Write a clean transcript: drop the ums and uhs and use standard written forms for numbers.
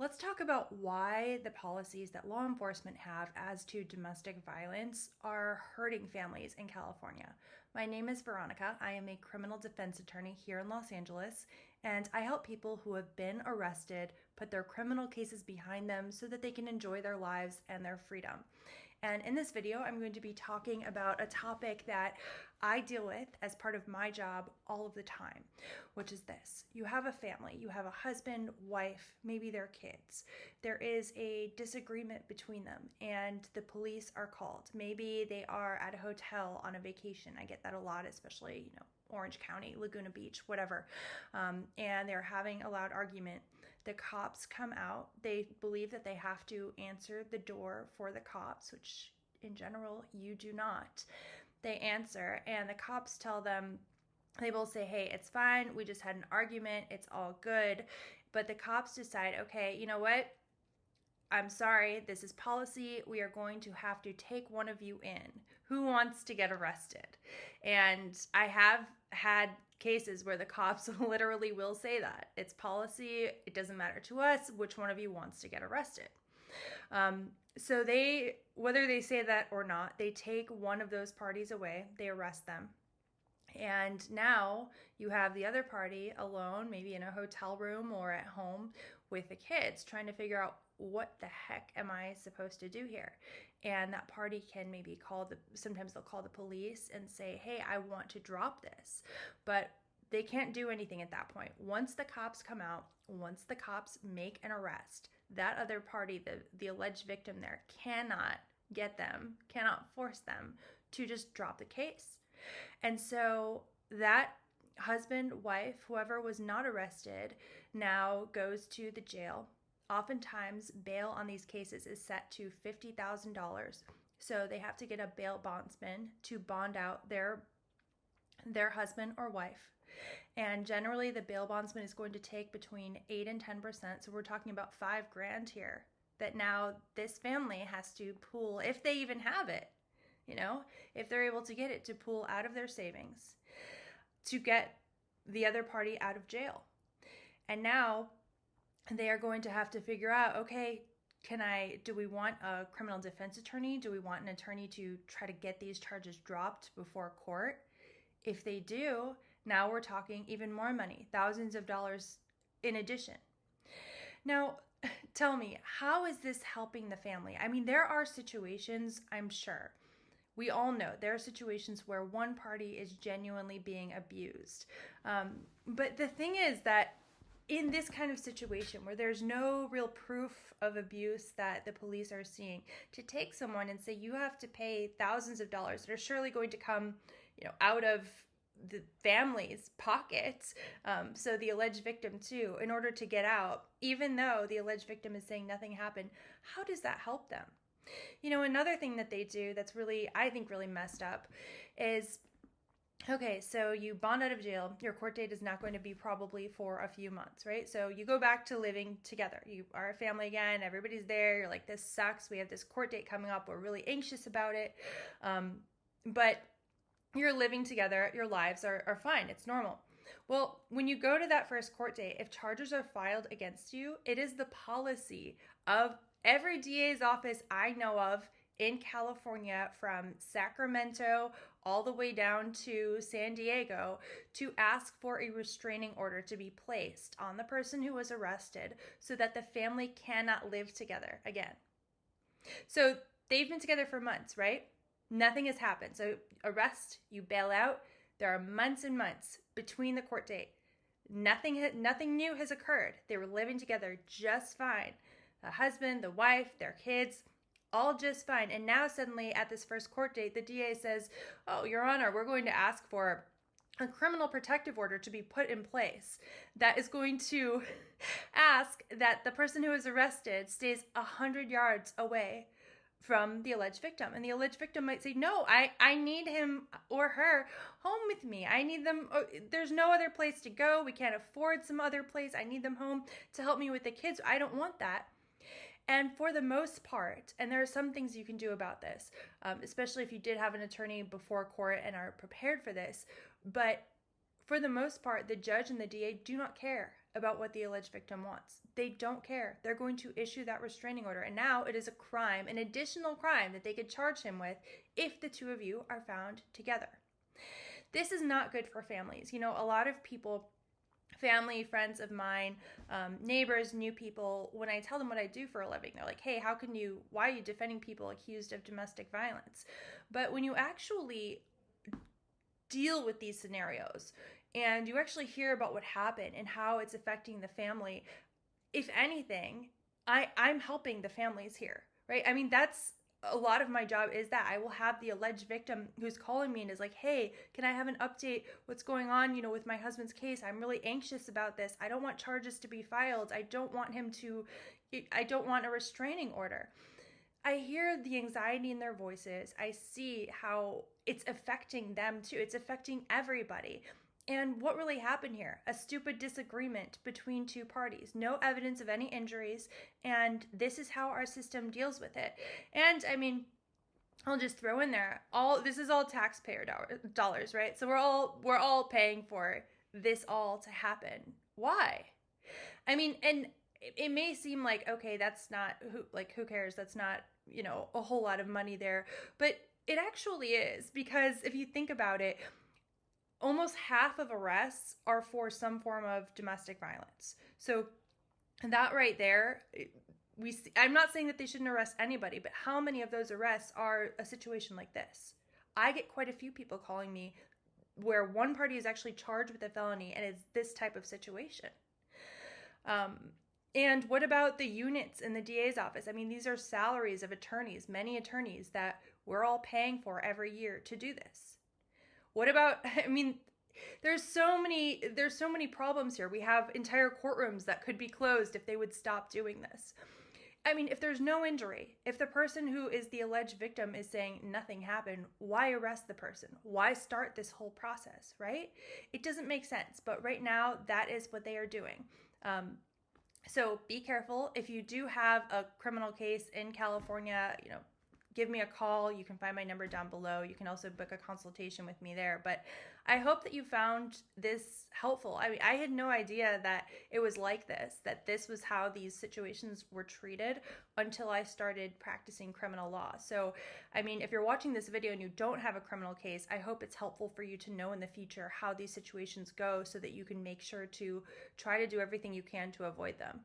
Let's talk about why the policies that law enforcement have as to domestic violence are hurting families in California. My name is Veronica. I am a criminal defense attorney here in Los Angeles, and I help people who have been arrested put their criminal cases behind them so that they can enjoy their lives and their freedom. And in this video, I'm going to be talking about a topic that I deal with as part of my job all of the time, which is this. You have a family, you have a husband, wife, maybe their kids. There is a disagreement between them, and the police are called. Maybe they are at a hotel on a vacation. I get that a lot, especially, Orange County, Laguna Beach, whatever. And they're having a loud argument. The cops come out. They believe that they have to answer the door for the cops, which in general you do not. They answer, and the cops tell them, they will say, hey, it's fine. We just had an argument. It's all good. But the cops decide, okay, you know what? I'm sorry, this is policy. We are going to have to take one of you in. Who wants to get arrested? And I have had cases where the cops literally will say that. It's policy. It doesn't matter to us which one of you wants to get arrested. So whether they say that or not, they take one of those parties away. They arrest them. And now you have the other party alone, maybe in a hotel room or at home with the kids, trying to figure out what the heck am I supposed to do here? And that party can maybe sometimes they'll call the police and say, hey, I want to drop this. But they can't do anything at that point. Once the cops come out, once the cops make an arrest, that other party, the alleged victim there, cannot force them to just drop the case. And so that husband, wife, whoever was not arrested, now goes to the jail. Oftentimes, bail on these cases is set to $50,000. So they have to get a bail bondsman to bond out their husband or wife. And generally, the bail bondsman is going to take between 8 and 10%. So we're talking about $5,000 here that now this family has to pool, if they even have it. If they're able to get it, to pull out of their savings to get the other party out of jail. And now they are going to have to figure out, okay, do we want a criminal defense attorney? Do we want an attorney to try to get these charges dropped before court? If they do, now we're talking even more money, thousands of dollars in addition. Now, tell me, how is this helping the family? I mean, there are situations, I'm sure, we all know there are situations where one party is genuinely being abused. But the thing is that in this kind of situation where there's no real proof of abuse that the police are seeing, to take someone and say you have to pay thousands of dollars that are surely going to come, out of the family's pockets, so the alleged victim too, in order to get out, even though the alleged victim is saying nothing happened, how does that help them? Another thing that they do that's really, I think, really messed up is, okay, so you bond out of jail. Your court date is not going to be probably for a few months, right? So you go back to living together. You are a family again. Everybody's there. You're like, this sucks. We have this court date coming up. We're really anxious about it. But you're living together. Your lives are fine. It's normal. Well, when you go to that first court date, if charges are filed against you, it is the policy of every DA's office I know of in California, from Sacramento all the way down to San Diego, to ask for a restraining order to be placed on the person who was arrested so that the family cannot live together again. So they've been together for months, right? Nothing has happened. So arrest, you bail out. There are months and months between the court date. Nothing new has occurred. They were living together just fine. The husband, the wife, their kids, all just fine. And now suddenly at this first court date, the DA says, oh, Your Honor, we're going to ask for a criminal protective order to be put in place that is going to ask that the person who is arrested stays 100 yards away from the alleged victim. And the alleged victim might say, no, I need him or her home with me. I need them. There's no other place to go. We can't afford some other place. I need them home to help me with the kids. I don't want that. And for the most part, and there are some things you can do about this, especially if you did have an attorney before court and are prepared for this, but for the most part, the judge and the DA do not care about what the alleged victim wants. They don't care. They're going to issue that restraining order. And now it is a crime, an additional crime that they could charge him with if the two of you are found together. This is not good for families. You know, a lot of people, family, friends of mine, neighbors, new people, when I tell them what I do for a living, they're like, hey, why are you defending people accused of domestic violence? But when you actually deal with these scenarios and you actually hear about what happened and how it's affecting the family, if anything, I'm helping the families here, right? I mean, that's a lot of my job is that I will have the alleged victim who's calling me and is like, hey, can I have an update? What's going on, with my husband's case? I'm really anxious about this. I don't want charges to be filed. I don't want a restraining order. I hear the anxiety in their voices. I see how it's affecting them too. It's affecting everybody. And what really happened here? A stupid disagreement between two parties. No evidence of any injuries, and this is how our system deals with it. And I mean, I'll just throw in there, this is all taxpayer dollars, right? So we're all paying for this all to happen. Why? I mean, and it may seem like, okay, that's not who cares? That's not, a whole lot of money there, but it actually is, because if you think about it, almost half of arrests are for some form of domestic violence. So that right there, I'm not saying that they shouldn't arrest anybody, but how many of those arrests are a situation like this? I get quite a few people calling me where one party is actually charged with a felony and it's this type of situation. And what about the units in the DA's office? I mean, these are salaries of attorneys, many attorneys that we're all paying for every year to do this. What about, I mean, there's so many problems here. We have entire courtrooms that could be closed if they would stop doing this. I mean, if there's no injury, if the person who is the alleged victim is saying nothing happened, why arrest the person? Why start this whole process, right? It doesn't make sense, but right now that is what they are doing. So be careful. If you do have a criminal case in California, give me a call. You can find my number down below. You can also book a consultation with me there. But I hope that you found this helpful. I mean, I had no idea that it was like this, that this was how these situations were treated until I started practicing criminal law. So, I mean, if you're watching this video and you don't have a criminal case, I hope it's helpful for you to know in the future how these situations go so that you can make sure to try to do everything you can to avoid them.